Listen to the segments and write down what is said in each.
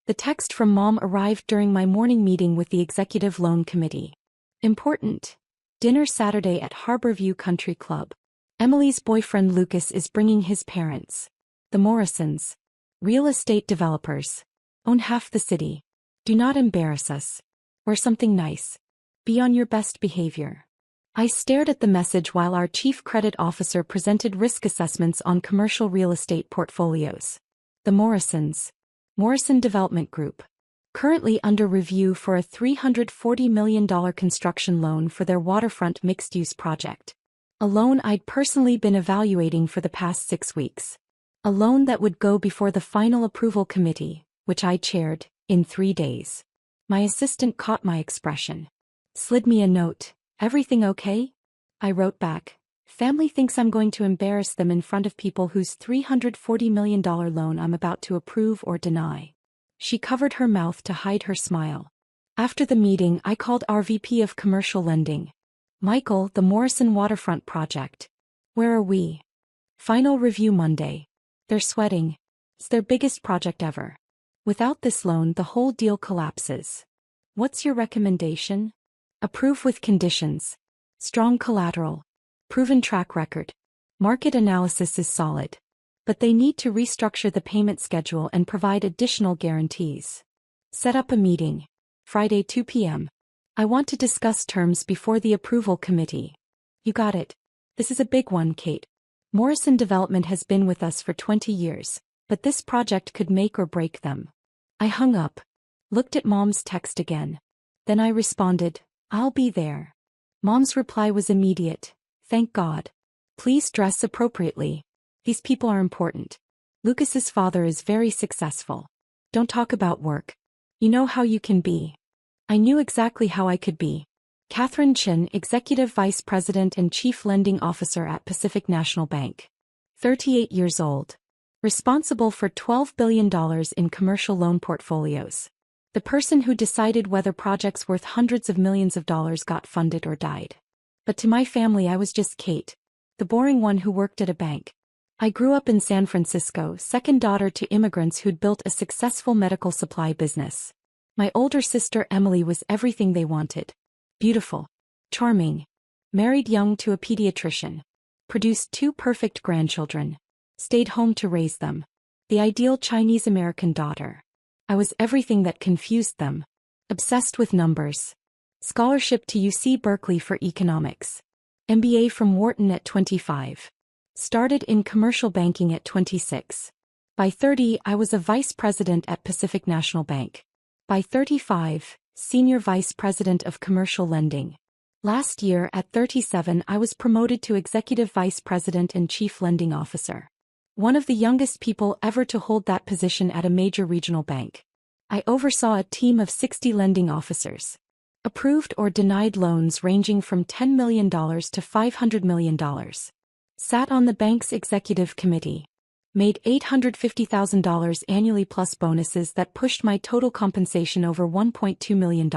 The text from Mom arrived during my morning meeting with the Executive Loan Committee. Important. Dinner Saturday at Harborview Country Club. Emily's boyfriend Lucas is bringing his parents. The Morrisons. Real estate developers. Own half the city. Do not embarrass us. Wear something nice. Be on your best behavior. I stared at the message while our chief credit officer presented risk assessments on commercial real estate portfolios. The Morrisons. Morrison Development Group. Currently under review for a $340 million construction loan for their waterfront mixed-use project. A loan I'd personally been evaluating for the past 6 weeks. A loan that would go before the final approval committee, which I chaired, in 3 days. My assistant caught my expression. Slid me a note. Everything okay? I wrote back. Family thinks I'm going to embarrass them in front of people whose $340 million loan I'm about to approve or deny. She covered her mouth to hide her smile. After the meeting, I called our VP of Commercial Lending. Michael, the Morrison Waterfront Project. Where are we? Final review Monday. They're sweating. It's their biggest project ever. Without this loan, the whole deal collapses. What's your recommendation? Approve with conditions. Strong collateral. Proven track record. Market analysis is solid. But they need to restructure the payment schedule and provide additional guarantees. Set up a meeting. Friday 2 p.m. I want to discuss terms before the approval committee. You got it. This is a big one, Kate. Morrison Development has been with us for 20 years, but this project could make or break them. I hung up. Looked at Mom's text again. Then I responded, I'll be there. Mom's reply was immediate. Thank God. Please dress appropriately. These people are important. Lucas's father is very successful. Don't talk about work. You know how you can be. I knew exactly how I could be. Catherine Chin, Executive Vice President and Chief Lending Officer at Pacific National Bank. 38 years old. Responsible for $12 billion in commercial loan portfolios. The person who decided whether projects worth hundreds of millions of dollars got funded or died. But to my family I was just Kate, the boring one who worked at a bank. I grew up in San Francisco, second daughter to immigrants who'd built a successful medical supply business. My older sister Emily was everything they wanted. Beautiful. Charming. Married young to a pediatrician. Produced 2 perfect grandchildren. Stayed home to raise them. The ideal Chinese-American daughter. I was everything that confused them. Obsessed with numbers. Scholarship to UC Berkeley for economics. MBA from Wharton at 25. Started in commercial banking at 26. By 30, I was a vice president at Pacific National Bank. By 35, senior vice president of commercial lending. Last year, at 37, I was promoted to executive vice president and chief lending officer. One of the youngest people ever to hold that position at a major regional bank. I oversaw a team of 60 lending officers. Approved or denied loans ranging from $10 million to $500 million. Sat on the bank's executive committee. Made $850,000 annually plus bonuses that pushed my total compensation over $1.2 million.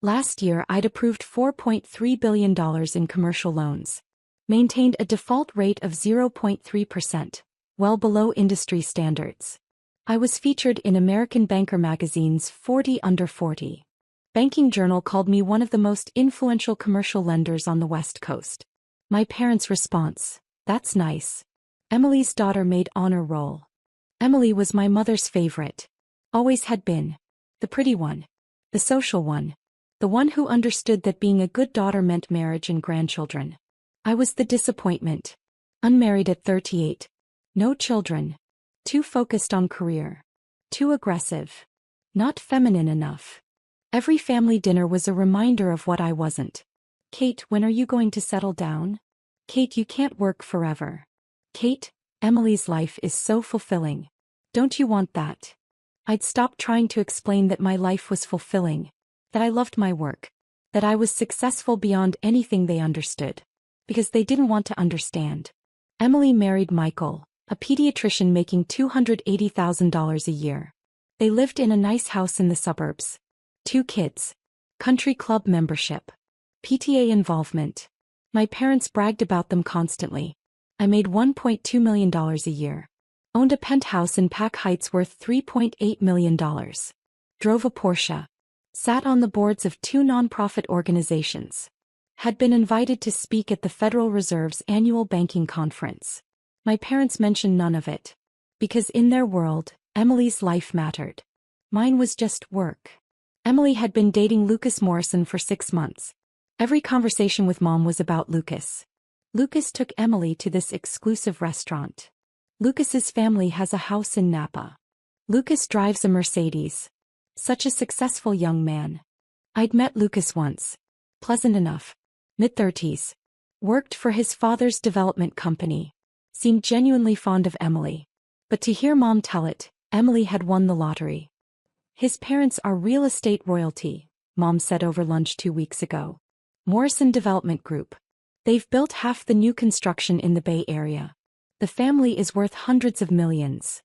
Last year I'd approved $4.3 billion in commercial loans. Maintained a default rate of 0.3%, well below industry standards. I was featured in American Banker magazine's 40 Under 40. Banking Journal called me one of the most influential commercial lenders on the West Coast. My parents' response, that's nice. Emily's daughter made honor roll. Emily was my mother's favorite. Always had been. The pretty one. The social one. The one who understood that being a good daughter meant marriage and grandchildren. I was the disappointment. Unmarried at 38. No children. Too focused on career. Too aggressive. Not feminine enough. Every family dinner was a reminder of what I wasn't. Kate, when are you going to settle down? Kate, you can't work forever. Kate, Emily's life is so fulfilling. Don't you want that? I'd stopped trying to explain that my life was fulfilling. That I loved my work. That I was successful beyond anything they understood. Because they didn't want to understand. Emily married Michael, a pediatrician making $280,000 a year. They lived in a nice house in the suburbs. 2 kids. Country club membership. PTA involvement. My parents bragged about them constantly. I made $1.2 million a year. Owned a penthouse in Pack Heights worth $3.8 million. Drove a Porsche. Sat on the boards of 2 nonprofit organizations. Had been invited to speak at the Federal Reserve's annual banking conference. My parents mentioned none of it. Because in their world, Emily's life mattered. Mine was just work. Emily had been dating Lucas Morrison for 6 months. Every conversation with Mom was about Lucas. Lucas took Emily to this exclusive restaurant. Lucas's family has a house in Napa. Lucas drives a Mercedes. Such a successful young man. I'd met Lucas once. Pleasant enough. Mid-30s. Worked for his father's development company. Seemed genuinely fond of Emily. But to hear Mom tell it, Emily had won the lottery. His parents are real estate royalty, Mom said over lunch 2 weeks ago. Morrison Development Group. They've built half the new construction in the Bay Area. The family is worth hundreds of millions.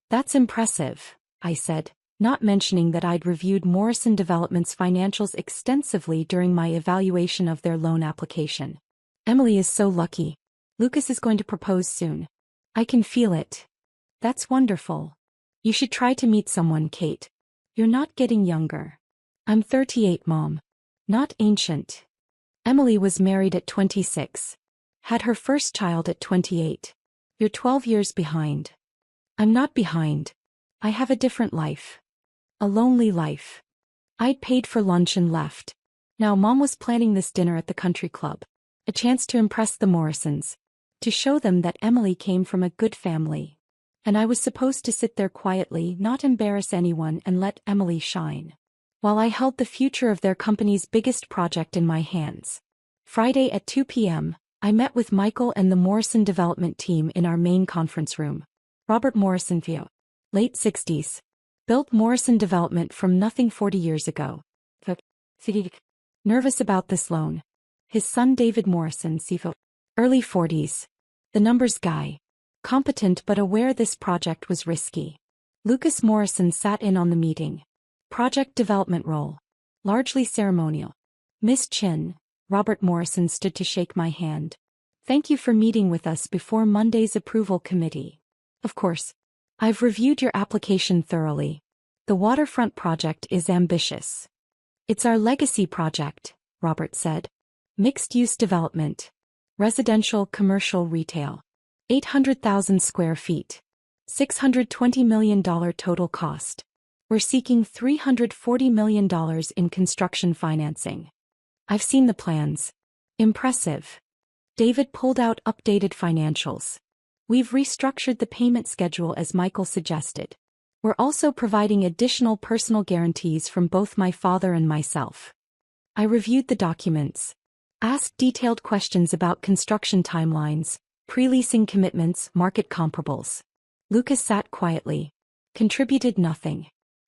That's impressive, I said, not mentioning that I'd reviewed Morrison Development's financials extensively during my evaluation of their loan application. Emily is so lucky. Lucas is going to propose soon. I can feel it. That's wonderful. You should try to meet someone, Kate. You're not getting younger. I'm 38, Mom. Not ancient. Emily was married at 26. Had her first child at 28. You're 12 years behind. I'm not behind. I have a different life. A lonely life. I'd paid for lunch and left. Now Mom was planning this dinner at the country club. A chance to impress the Morrisons. To show them that Emily came from a good family. And I was supposed to sit there quietly, not embarrass anyone, and let Emily shine. While I held the future of their company's biggest project in my hands. Friday at 2 p.m., I met with Michael and the Morrison development team in our main conference room. Robert Morrison, late 60s. Built Morrison Development from nothing 40 years ago. Nervous about this loan. His son David Morrison, early 40s. The numbers guy. Competent but aware this project was risky. Lucas Morrison sat in on the meeting. Project development role. Largely ceremonial. Miss Chin, Robert Morrison stood to shake my hand. Thank you for meeting with us before Monday's approval committee. Of course. I've reviewed your application thoroughly. The waterfront project is ambitious. It's our legacy project, Robert said. Mixed-use development. Residential, commercial, retail. 800,000 square feet. $620 million total cost. We're seeking $340 million in construction financing. I've seen the plans. Impressive. David pulled out updated financials. We've restructured the payment schedule as Michael suggested. We're also providing additional personal guarantees from both my father and myself. I reviewed the documents. Asked detailed questions about construction timelines, pre-leasing commitments, market comparables. Lucas sat quietly. Contributed nothing.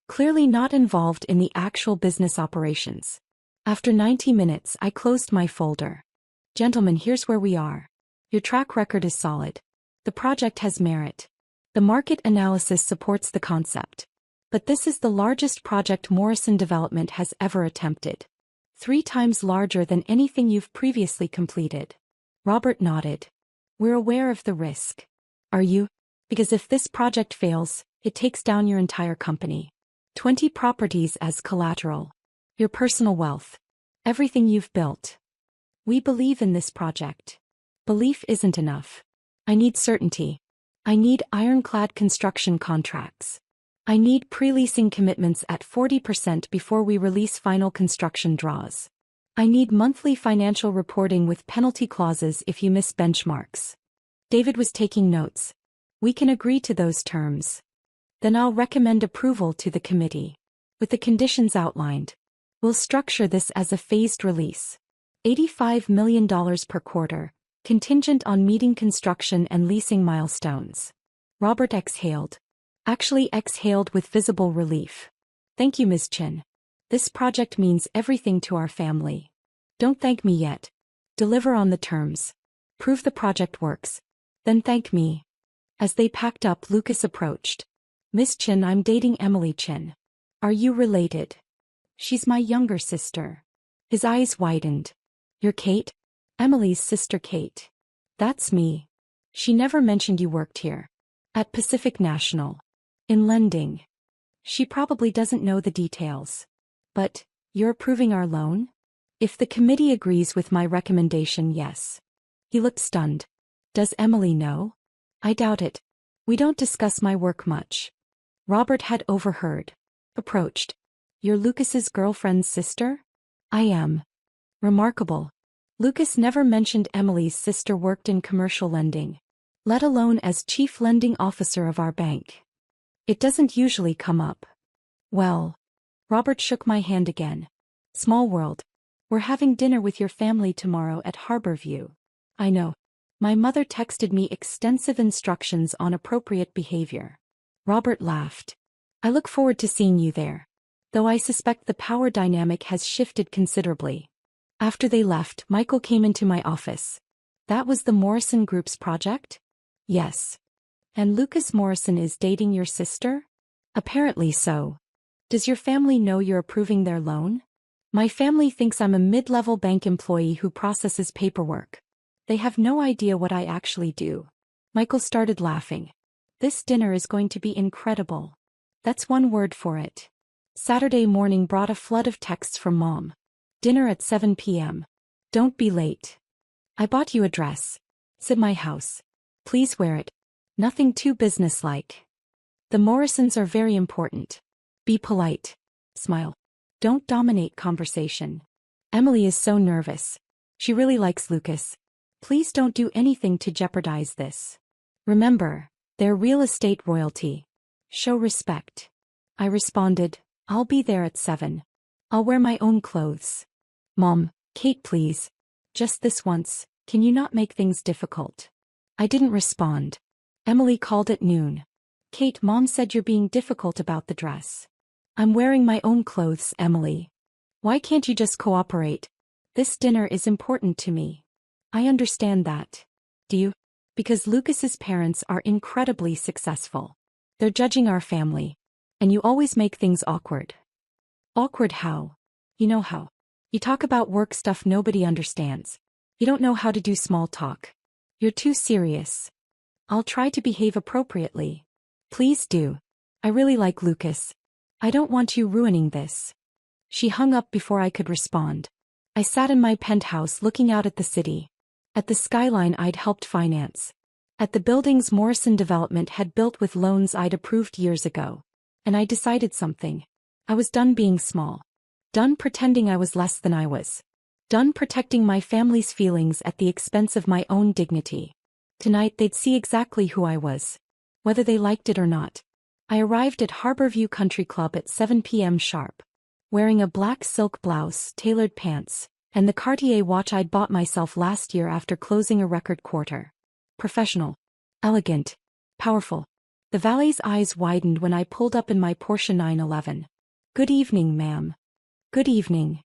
Clearly not involved in the actual business operations. After 90 minutes, I closed my folder. Gentlemen, here's where we are. Your track record is solid. The project has merit. The market analysis supports the concept. But this is the largest project Morrison Development has ever attempted. 3 times larger than anything you've previously completed. Robert nodded. We're aware of the risk. Are you? Because if this project fails, it takes down your entire company. 20 properties as collateral. Your personal wealth. Everything you've built. We believe in this project. Belief isn't enough. I need certainty. I need ironclad construction contracts. I need pre-leasing commitments at 40% before we release final construction draws. I need monthly financial reporting with penalty clauses if you miss benchmarks. David was taking notes. We can agree to those terms. Then I'll recommend approval to the committee. With the conditions outlined. We'll structure this as a phased release. $85 million per quarter, contingent on meeting construction and leasing milestones. Robert exhaled. Actually exhaled with visible relief. Thank you, Ms. Chin. This project means everything to our family. Don't thank me yet. Deliver on the terms. Prove the project works. Then thank me. As they packed up, Lucas approached. Miss Chin, I'm dating Emily Chin. Are you related? She's my younger sister. His eyes widened. You're Kate? Emily's sister Kate. That's me. She never mentioned you worked here. At Pacific National. In lending. She probably doesn't know the details. But, you're approving our loan? If the committee agrees with my recommendation, yes. He looked stunned. Does Emily know? I doubt it. We don't discuss my work much. Robert had overheard. Approached. You're Lucas's girlfriend's sister? I am. Remarkable. Lucas never mentioned Emily's sister worked in commercial lending, let alone as chief lending officer of our bank. It doesn't usually come up. Well. Robert shook my hand again. Small world. We're having dinner with your family tomorrow at Harborview. I know. My mother texted me extensive instructions on appropriate behavior. Robert laughed. I look forward to seeing you there. Though I suspect the power dynamic has shifted considerably. After they left, Michael came into my office. That was the Morrison Group's project? Yes. And Lucas Morrison is dating your sister? Apparently so. Does your family know you're approving their loan? My family thinks I'm a mid-level bank employee who processes paperwork. They have no idea what I actually do. Michael started laughing. This dinner is going to be incredible. That's one word for it. Saturday morning brought a flood of texts from Mom. Dinner at 7 p.m. Don't be late. I bought you a dress. It's at my house. Please wear it. Nothing too businesslike. The Morrisons are very important. Be polite. Smile. Don't dominate conversation. Emily is so nervous. She really likes Lucas. Please don't do anything to jeopardize this. Remember, they're real estate royalty. Show respect. I responded, I'll be there at 7. I'll wear my own clothes. Mom, Kate please. Just this once, can you not make things difficult? I didn't respond. Emily called at noon. Kate, Mom said you're being difficult about the dress. I'm wearing my own clothes, Emily. Why can't you just cooperate? This dinner is important to me. I understand that. Do you? Because Lucas's parents are incredibly successful. They're judging our family. And you always make things awkward. Awkward how? You know how. You talk about work stuff nobody understands. You don't know how to do small talk. You're too serious. I'll try to behave appropriately. Please do. I really like Lucas. I don't want you ruining this. She hung up before I could respond. I sat in my penthouse looking out at the city. At the skyline I'd helped finance. At the buildings Morrison Development had built with loans I'd approved years ago. And I decided something. I was done being small. Done pretending I was less than I was. Done protecting my family's feelings at the expense of my own dignity. Tonight they'd see exactly who I was. Whether they liked it or not. I arrived at Harborview Country Club at 7 p.m. sharp. Wearing a black silk blouse, tailored pants, and the Cartier watch I'd bought myself last year after closing a record quarter. Professional. Elegant. Powerful. The valet's eyes widened when I pulled up in my Porsche 911. Good evening, ma'am. Good evening.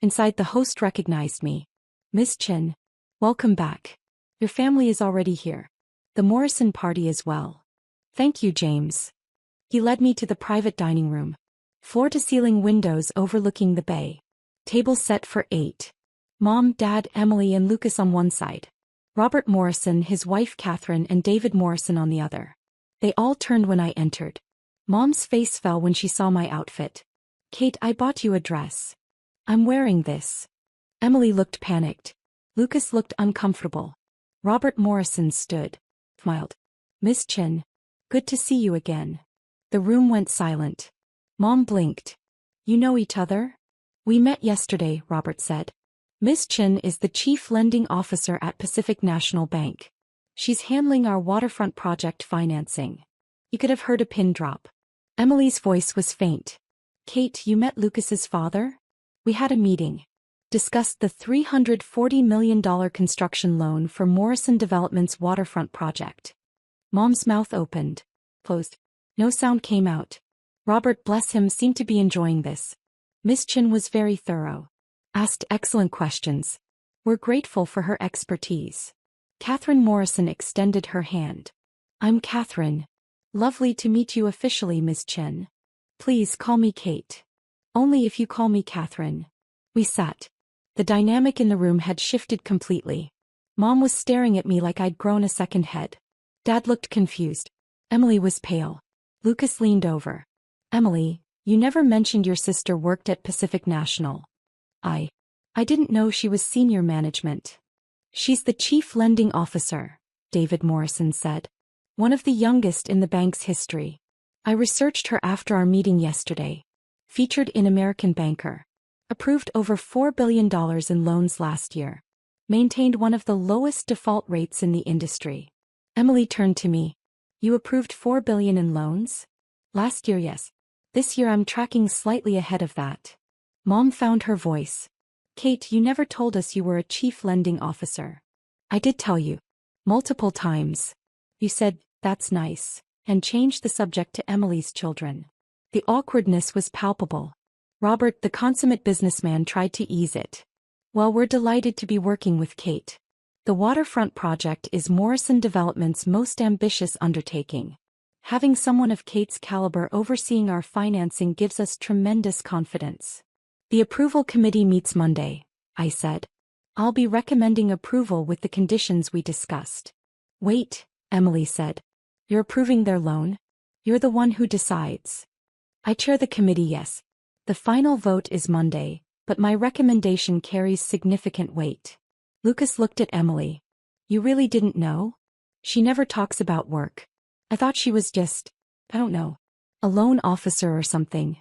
Inside the host recognized me. Miss Chin. Welcome back. Your family is already here. The Morrison party as well. Thank you, James. He led me to the private dining room. Floor-to-ceiling windows overlooking the bay. Table set for 8. Mom, Dad, Emily and Lucas on one side. Robert Morrison, his wife Catherine and David Morrison on the other. They all turned when I entered. Mom's face fell when she saw my outfit. Kate, I bought you a dress. I'm wearing this. Emily looked panicked. Lucas looked uncomfortable. Robert Morrison stood. Smiled. Miss Chin. Good to see you again. The room went silent. Mom blinked. You know each other? We met yesterday, Robert said. Miss Chin is the chief lending officer at Pacific National Bank. She's handling our waterfront project financing. You could have heard a pin drop. Emily's voice was faint. Kate, you met Lucas's father? We had a meeting. Discussed the $340 million construction loan for Morrison Development's waterfront project. Mom's mouth opened. Closed. No sound came out. Robert, bless him, seemed to be enjoying this. Miss Chin was very thorough. Asked excellent questions. We're grateful for her expertise. Catherine Morrison extended her hand. I'm Catherine. Lovely to meet you officially, Miss Chin. Please call me Kate. Only if you call me Catherine. We sat. The dynamic in the room had shifted completely. Mom was staring at me like I'd grown a second head. Dad looked confused. Emily was pale. Lucas leaned over. Emily, you never mentioned your sister worked at Pacific National. I didn't know she was senior management. She's the chief lending officer, David Morrison said. One of the youngest in the bank's history. I researched her after our meeting yesterday. Featured in American Banker. Approved over $4 billion in loans last year. Maintained one of the lowest default rates in the industry. Emily turned to me. You approved $4 billion in loans? Last year, yes. This year I'm tracking slightly ahead of that. Mom found her voice. Kate, you never told us you were a chief lending officer. I did tell you. Multiple times. You said, that's nice, and changed the subject to Emily's children. The awkwardness was palpable. Robert, the consummate businessman, tried to ease it. Well, we're delighted to be working with Kate. The waterfront project is Morrison Development's most ambitious undertaking. Having someone of Kate's caliber overseeing our financing gives us tremendous confidence. The approval committee meets Monday, I said. I'll be recommending approval with the conditions we discussed. Wait, Emily said. You're approving their loan? You're the one who decides. I chair the committee, yes. The final vote is Monday, but my recommendation carries significant weight. Lucas looked at Emily. You really didn't know? She never talks about work. I thought she was just, I don't know, a loan officer or something.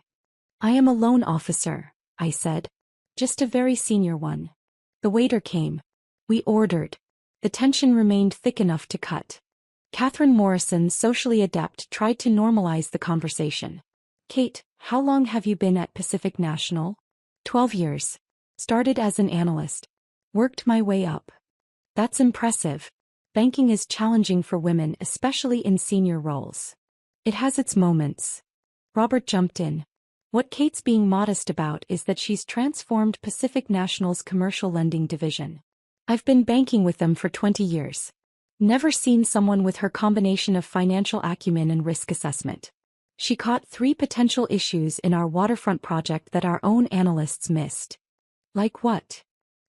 I am a loan officer, I said. Just a very senior one. The waiter came. We ordered. The tension remained thick enough to cut. Catherine Morrison, socially adept, tried to normalize the conversation. Kate, how long have you been at Pacific National? 12 years. Started as an analyst. Worked my way up. That's impressive. Banking is challenging for women, especially in senior roles. It has its moments. Robert jumped in. What Kate's being modest about is that she's transformed Pacific National's commercial lending division. I've been banking with them for 20 years. Never seen someone with her combination of financial acumen and risk assessment. She caught 3 potential issues in our waterfront project that our own analysts missed. Like what?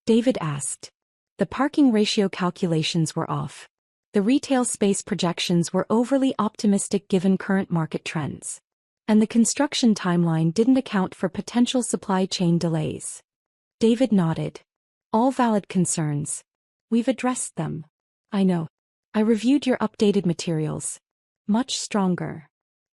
David asked. The parking ratio calculations were off. The retail space projections were overly optimistic given current market trends. And the construction timeline didn't account for potential supply chain delays. David nodded. All valid concerns. We've addressed them. I know. I reviewed your updated materials. Much stronger.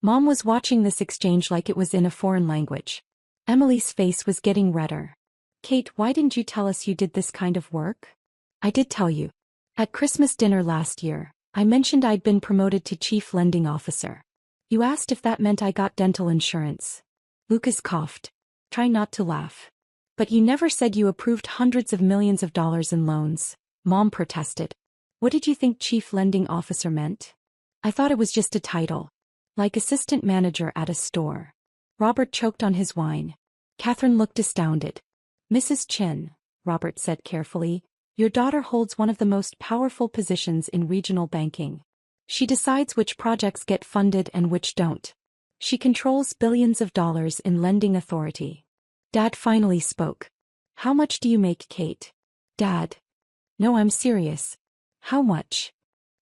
Mom was watching this exchange like it was in a foreign language. Emily's face was getting redder. Kate, why didn't you tell us you did this kind of work? I did tell you. At Christmas dinner last year, I mentioned I'd been promoted to chief lending officer. You asked if that meant I got dental insurance. Lucas coughed. Try not to laugh. But you never said you approved hundreds of millions of dollars in loans, Mom protested. What did you think chief lending officer meant? I thought it was just a title. Like assistant manager at a store. Robert choked on his wine. Catherine looked astounded. Mrs. Chin, Robert said carefully, your daughter holds one of the most powerful positions in regional banking. She decides which projects get funded and which don't. She controls billions of dollars in lending authority. Dad finally spoke. How much do you make, Kate? Dad. No, I'm serious. How much?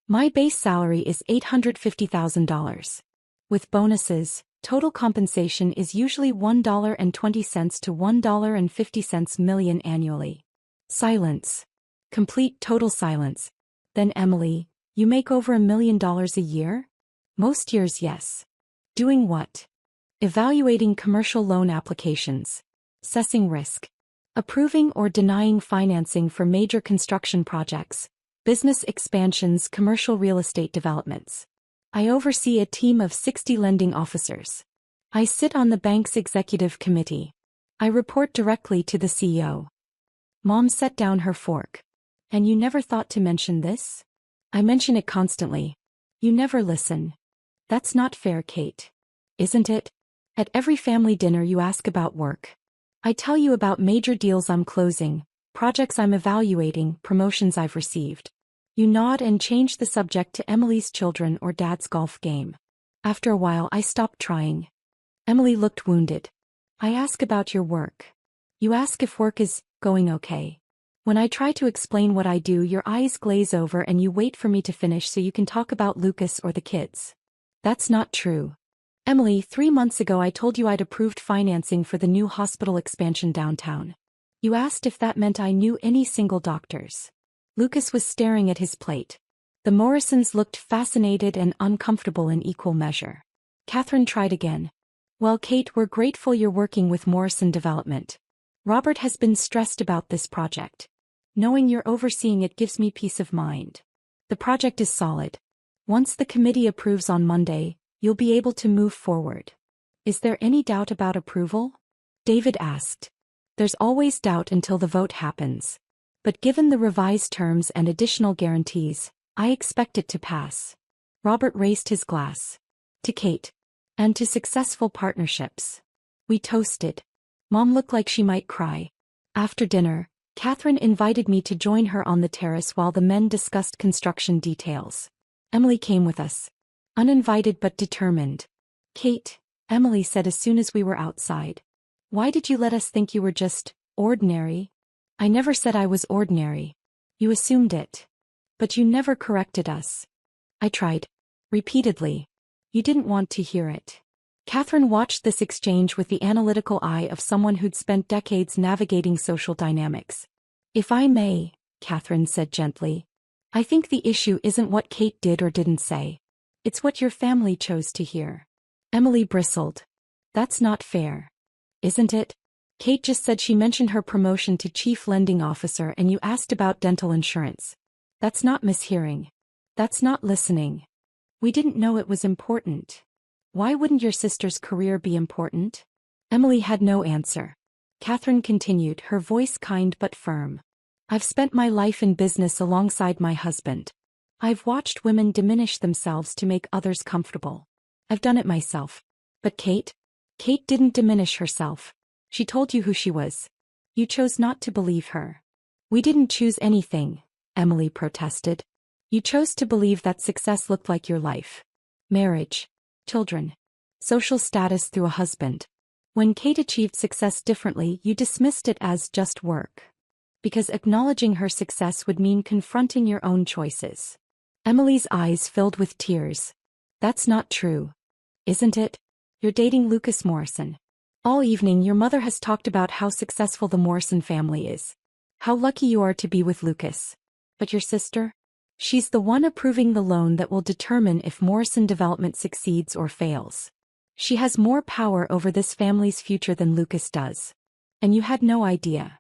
My base salary is $850,000. With bonuses, total compensation is usually $1.20 to $1.50 million annually. Silence. Complete total silence. Then Emily, you make over $1 million a year? Most years, yes. Doing what? Evaluating commercial loan applications. Assessing risk. Approving or denying financing for major construction projects, business expansions, commercial real estate developments. I oversee a team of 60 lending officers. I sit on the bank's executive committee. I report directly to the CEO. Mom set down her fork. And you never thought to mention this? I mention it constantly. You never listen. That's not fair, Kate. Isn't it? At every family dinner you ask about work. I tell you about major deals I'm closing, projects I'm evaluating, promotions I've received. You nod and change the subject to Emily's children or Dad's golf game. After a while I stopped trying. Emily looked wounded. I ask about your work. You ask if work is going okay. When I try to explain what I do, your eyes glaze over and you wait for me to finish so you can talk about Lucas or the kids. That's not true. Emily, 3 months ago I told you I'd approved financing for the new hospital expansion downtown. You asked if that meant I knew any single doctors. Lucas was staring at his plate. The Morrisons looked fascinated and uncomfortable in equal measure. Catherine tried again. Well, Kate, we're grateful you're working with Morrison Development. Robert has been stressed about this project. Knowing you're overseeing it gives me peace of mind. The project is solid. Once the committee approves on Monday, you'll be able to move forward. Is there any doubt about approval? David asked. There's always doubt until the vote happens. But given the revised terms and additional guarantees, I expect it to pass. Robert raised his glass. To Kate. And to successful partnerships. We toasted. Mom looked like she might cry. After dinner, Catherine invited me to join her on the terrace while the men discussed construction details. Emily came with us. Uninvited but determined. Kate, Emily said as soon as we were outside. Why did you let us think you were just ordinary? I never said I was ordinary. You assumed it. But you never corrected us. I tried. Repeatedly. You didn't want to hear it. Catherine watched this exchange with the analytical eye of someone who'd spent decades navigating social dynamics. If I may, Catherine said gently, I think the issue isn't what Kate did or didn't say. It's what your family chose to hear. Emily bristled. That's not fair. Isn't it? Kate just said she mentioned her promotion to chief lending officer and you asked about dental insurance. That's not mishearing. That's not listening. We didn't know it was important. Why wouldn't your sister's career be important? Emily had no answer. Catherine continued, her voice kind but firm. I've spent my life in business alongside my husband. I've watched women diminish themselves to make others comfortable. I've done it myself. But Kate? Kate didn't diminish herself. She told you who she was. You chose not to believe her. We didn't choose anything, Emily protested. You chose to believe that success looked like your life. Marriage. Children. Social status through a husband. When Kate achieved success differently, you dismissed it as just work. Because acknowledging her success would mean confronting your own choices. Emily's eyes filled with tears. That's not true. Isn't it? You're dating Lucas Morrison. All evening your mother has talked about how successful the Morrison family is. How lucky you are to be with Lucas. But your sister? She's the one approving the loan that will determine if Morrison Development succeeds or fails. She has more power over this family's future than Lucas does. And you had no idea.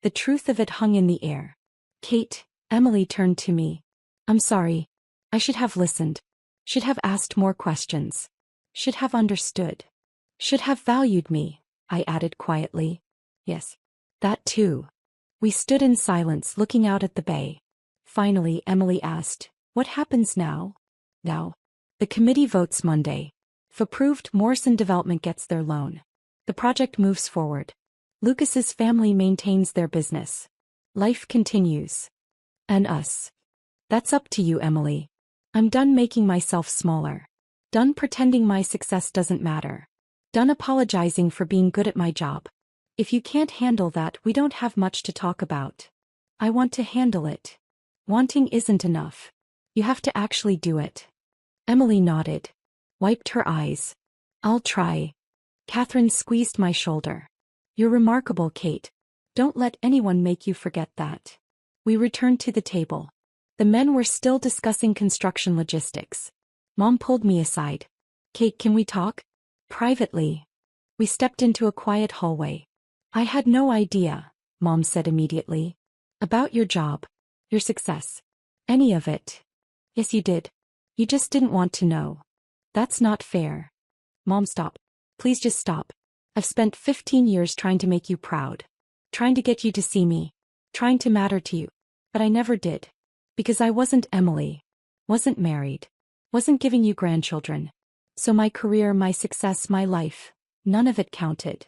The truth of it hung in the air. Kate, Emily turned to me. I'm sorry. I should have listened. Should have asked more questions. Should have understood. Should have valued me, I added quietly. Yes. That too. We stood in silence looking out at the bay. Finally, Emily asked, what happens now? Now. The committee votes Monday. If approved, Morrison Development gets their loan. The project moves forward. Lucas's family maintains their business. Life continues. And us. That's up to you, Emily. I'm done making myself smaller. Done pretending my success doesn't matter. Done apologizing for being good at my job. If you can't handle that, we don't have much to talk about. I want to handle it. Wanting isn't enough. You have to actually do it. Emily nodded. Wiped her eyes. I'll try. Catherine squeezed my shoulder. You're remarkable, Kate. Don't let anyone make you forget that. We returned to the table. The men were still discussing construction logistics. Mom pulled me aside. Kate, can we talk? Privately. We stepped into a quiet hallway. I had no idea, Mom said immediately. About your job. Your success. Any of it. Yes, you did. You just didn't want to know. That's not fair. Mom, stop. Please just stop. I've spent 15 years trying to make you proud. Trying to get you to see me. Trying to matter to you. But I never did. Because I wasn't Emily. Wasn't married. Wasn't giving you grandchildren. So my career, my success, my life, none of it counted.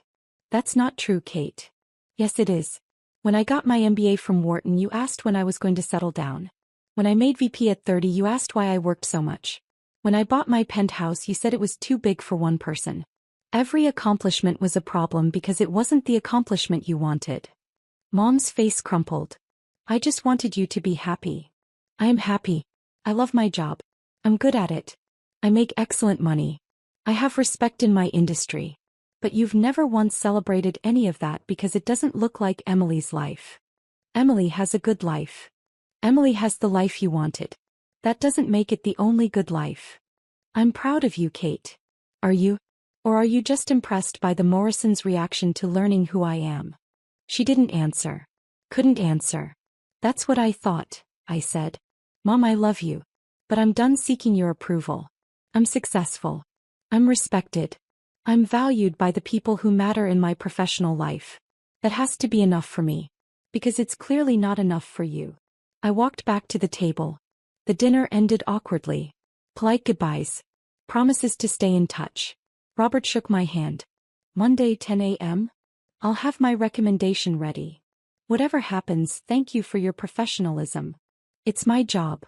That's not true, Kate. Yes, it is. When I got my MBA from Wharton, you asked when I was going to settle down. When I made VP at 30, you asked why I worked so much. When I bought my penthouse, you said it was too big for one person. Every accomplishment was a problem because it wasn't the accomplishment you wanted. Mom's face crumpled. I just wanted you to be happy. I am happy. I love my job. I'm good at it. I make excellent money. I have respect in my industry. But you've never once celebrated any of that because it doesn't look like Emily's life. Emily has a good life. Emily has the life you wanted. That doesn't make it the only good life. I'm proud of you, Kate. Are you? Or are you just impressed by the Morrisons' reaction to learning who I am? She didn't answer. Couldn't answer. That's what I thought, I said. Mom, I love you. But I'm done seeking your approval. I'm successful. I'm respected. I'm valued by the people who matter in my professional life. That has to be enough for me. Because it's clearly not enough for you. I walked back to the table. The dinner ended awkwardly. Polite goodbyes. Promises to stay in touch. Robert shook my hand. Monday, 10 a.m.? I'll have my recommendation ready. Whatever happens, thank you for your professionalism. It's my job.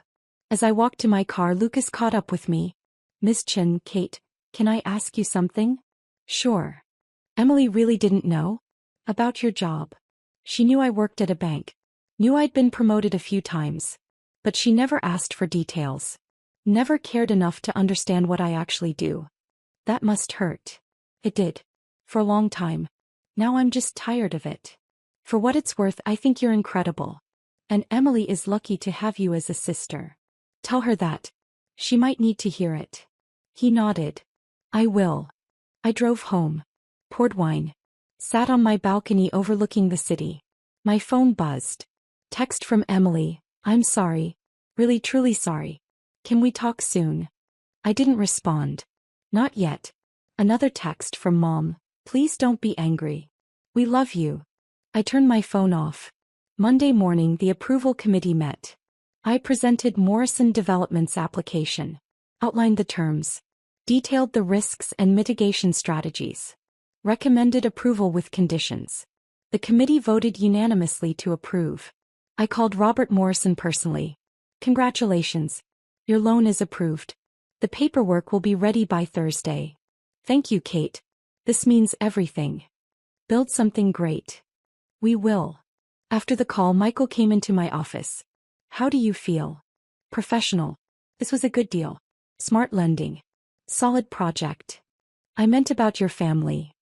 As I walked to my car, Lucas caught up with me. Miss Chen, Kate, can I ask you something? Sure. Emily really didn't know? About your job. She knew I worked at a bank. Knew I'd been promoted a few times. But she never asked for details. Never cared enough to understand what I actually do. That must hurt. It did. For a long time. Now I'm just tired of it. For what it's worth, I think you're incredible. And Emily is lucky to have you as a sister. Tell her that. She might need to hear it. He nodded. I will. I drove home. Poured wine. Sat on my balcony overlooking the city. My phone buzzed. Text from Emily. I'm sorry. Really truly sorry. Can we talk soon? I didn't respond. Not yet. Another text from Mom. Please don't be angry. We love you. I turned my phone off. Monday morning the approval committee met. I presented Morrison Development's application. Outlined the terms. Detailed the risks and mitigation strategies. Recommended approval with conditions. The committee voted unanimously to approve. I called Robert Morrison personally. Congratulations. Your loan is approved. The paperwork will be ready by Thursday. Thank you, Kate. This means everything. Build something great. We will. After the call, Michael came into my office. How do you feel? Professional. This was a good deal. Smart lending. Solid project. I meant about your family.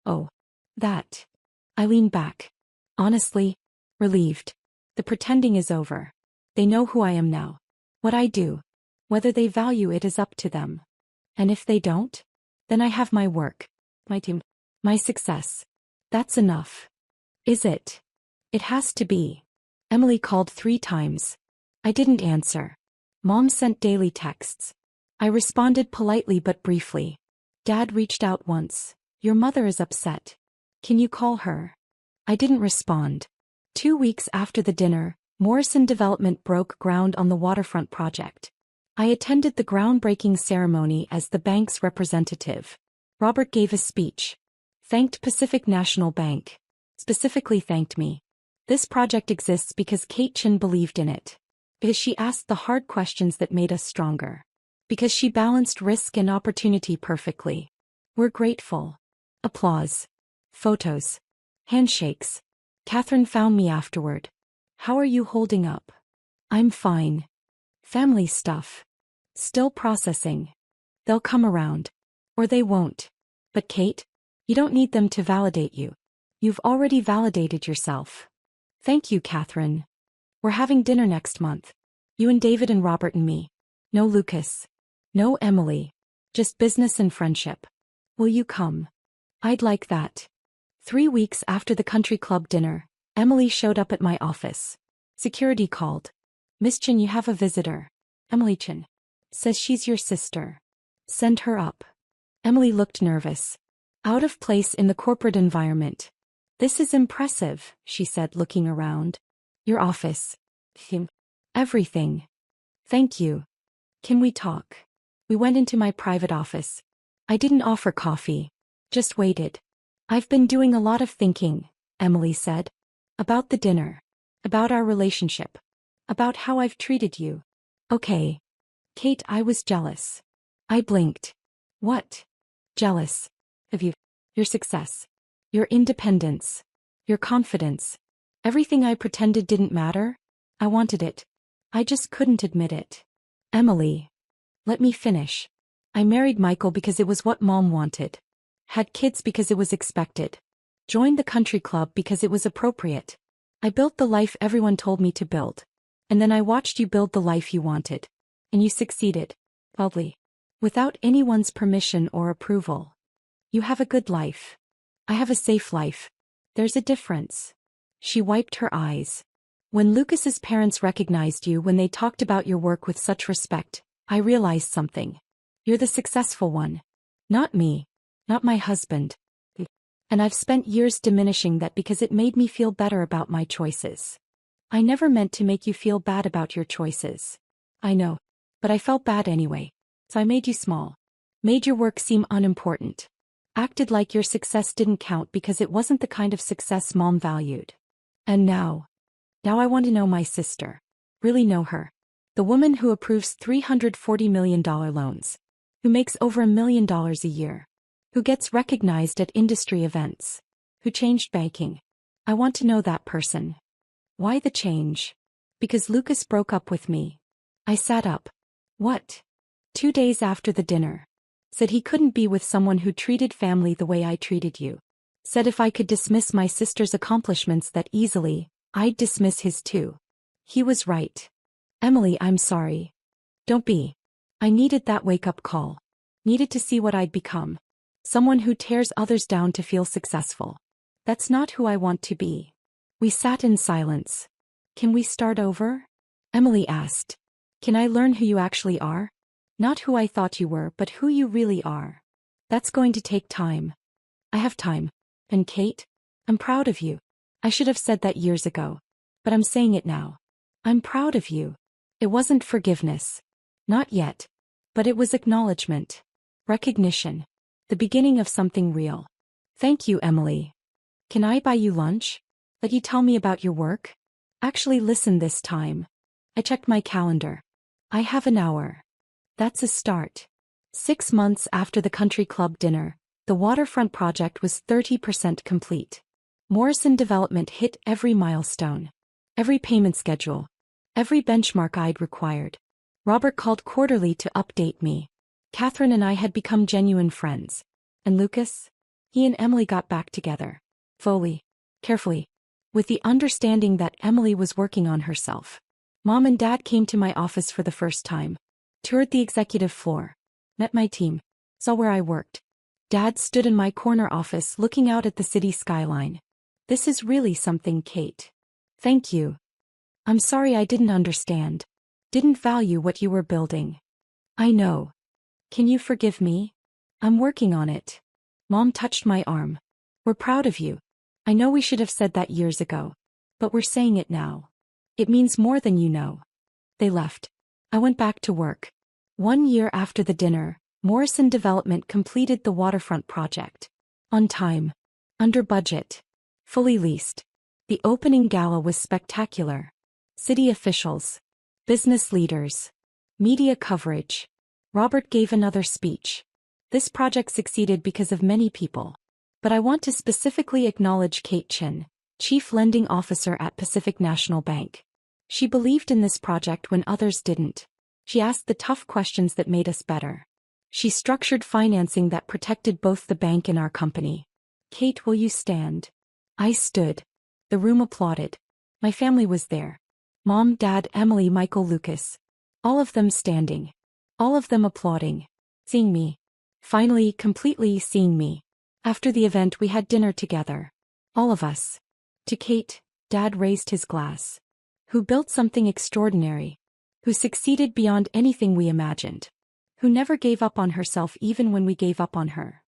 Oh. That. I leaned back. Honestly, relieved. The pretending is over. They know who I am now. What I do. Whether they value it is up to them. And if they don't? Then I have my work. My team. My success. That's enough. Is it? It has to be. Emily called 3 times. I didn't answer. Mom sent daily texts. I responded politely but briefly. Dad reached out once. Your mother is upset. Can you call her? I didn't respond. 2 weeks after the dinner, Morrison Development broke ground on the waterfront project. I attended the groundbreaking ceremony as the bank's representative. Robert gave a speech. Thanked Pacific National Bank. Specifically thanked me. This project exists because Kate Chen believed in it. Because she asked the hard questions that made us stronger. Because she balanced risk and opportunity perfectly. We're grateful. Applause. Photos. Handshakes. Catherine found me afterward. How are you holding up? I'm fine. Family stuff. Still processing. They'll come around. Or they won't. But Kate, you don't need them to validate you. You've already validated yourself. Thank you, Catherine. We're having dinner next month. You and David and Robert and me. No Lucas. No Emily. Just business and friendship. Will you come? I'd like that. 3 weeks after the country club dinner, Emily showed up at my office. Security called. Miss Chen, you have a visitor. Emily Chen. Says she's your sister. Send her up. Emily looked nervous. Out of place in the corporate environment. This is impressive, she said, looking around. Your office. Him. Everything. Thank you. Can we talk? We went into my private office. I didn't offer coffee. Just waited. I've been doing a lot of thinking, Emily said. About the dinner. About our relationship. About how I've treated you. Okay. Kate, I was jealous. I blinked. What? Jealous. Of you. Your success. Your independence. Your confidence. Everything I pretended didn't matter. I wanted it. I just couldn't admit it. Emily. Let me finish. I married Michael because it was what Mom wanted. Had kids because it was expected. Joined the country club because it was appropriate. I built the life everyone told me to build. And then I watched you build the life you wanted. And you succeeded. Boldly. Without anyone's permission or approval. You have a good life. I have a safe life. There's a difference. She wiped her eyes. When Lucas's parents recognized you when they talked about your work with such respect, I realized something. You're the successful one. Not me. Not my husband. And I've spent years diminishing that because it made me feel better about my choices. I never meant to make you feel bad about your choices. I know. But I felt bad anyway. So I made you small. Made your work seem unimportant. Acted like your success didn't count because it wasn't the kind of success Mom valued. And now I want to know my sister. Really know her. The woman who approves $340 million loans. Who makes over $1 million a year. Who gets recognized at industry events. Who changed banking. I want to know that person. Why the change? Because Lucas broke up with me. I sat up. What? 2 days after the dinner. Said he couldn't be with someone who treated family the way I treated you. Said if I could dismiss my sister's accomplishments that easily, I'd dismiss his too. He was right. Emily, I'm sorry. Don't be. I needed that wake-up call. Needed to see what I'd become. Someone who tears others down to feel successful. That's not who I want to be. We sat in silence. Can we start over? Emily asked. Can I learn who you actually are? Not who I thought you were, but who you really are. That's going to take time. I have time. And Kate? I'm proud of you. I should have said that years ago. But I'm saying it now. I'm proud of you. It wasn't forgiveness. Not yet. But it was acknowledgement. Recognition. The beginning of something real. Thank you, Emily. Can I buy you lunch? Let you tell me about your work? Actually listen this time. I checked my calendar. I have an hour. That's a start. 6 months after the country club dinner, the waterfront project was 30% complete. Morrison Development hit every milestone. Every payment schedule. Every benchmark I'd required. Robert called quarterly to update me. Catherine and I had become genuine friends. And Lucas? He and Emily got back together. Slowly. Carefully. With the understanding that Emily was working on herself. Mom and Dad came to my office for the first time. Toured the executive floor. Met my team. Saw where I worked. Dad stood in my corner office looking out at the city skyline. This is really something, Kate. Thank you. I'm sorry I didn't understand. Didn't value what you were building. I know. Can you forgive me? I'm working on it. Mom touched my arm. We're proud of you. I know we should have said that years ago. But we're saying it now. It means more than you know. They left. I went back to work. 1 year after the dinner, Morrison Development completed the waterfront project. On time. Under budget. Fully leased. The opening gala was spectacular. City officials. Business leaders. Media coverage. Robert gave another speech. This project succeeded because of many people. But I want to specifically acknowledge Kate Chin, Chief Lending Officer at Pacific National Bank. She believed in this project when others didn't. She asked the tough questions that made us better. She structured financing that protected both the bank and our company. Kate, will you stand? I stood. The room applauded. My family was there. Mom, Dad, Emily, Michael, Lucas. All of them standing. All of them applauding. Seeing me. Finally, completely seeing me. After the event we had dinner together. All of us. To Kate, Dad raised his glass. Who built something extraordinary. Who succeeded beyond anything we imagined. Who never gave up on herself even when we gave up on her.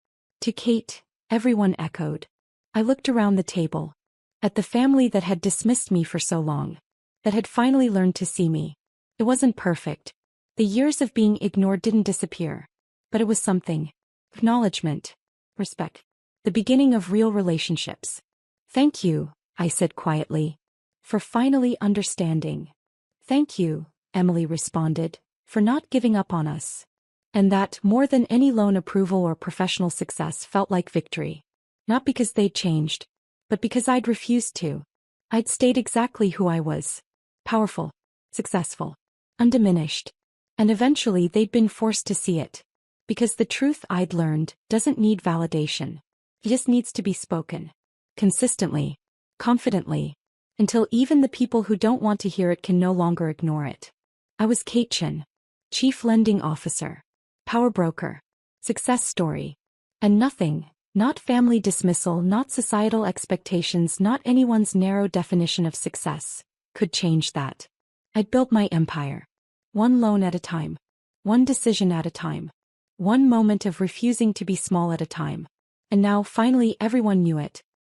To Kate, everyone echoed. I looked around the table. At the family that had dismissed me for so long. That had finally learned to see me. It wasn't perfect. The years of being ignored didn't disappear. But it was something. Acknowledgement. Respect. The beginning of real relationships. Thank you, I said quietly. For finally understanding. Thank you, Emily responded, for not giving up on us. And that, more than any loan approval or professional success, felt like victory. Not because they'd changed, but because I'd refused to. I'd stayed exactly who I was. Powerful. Successful. Undiminished. And eventually they'd been forced to see it. Because the truth I'd learned doesn't need validation. It just needs to be spoken. Consistently. Confidently. Until even the people who don't want to hear it can no longer ignore it. I was Kate Chen. Chief Lending Officer. Power Broker. Success story. And nothing, not family dismissal, not societal expectations, not anyone's narrow definition of success, could change that. I'd built my empire. One loan at a time. One decision at a time. One moment of refusing to be small at a time. And now finally everyone knew it.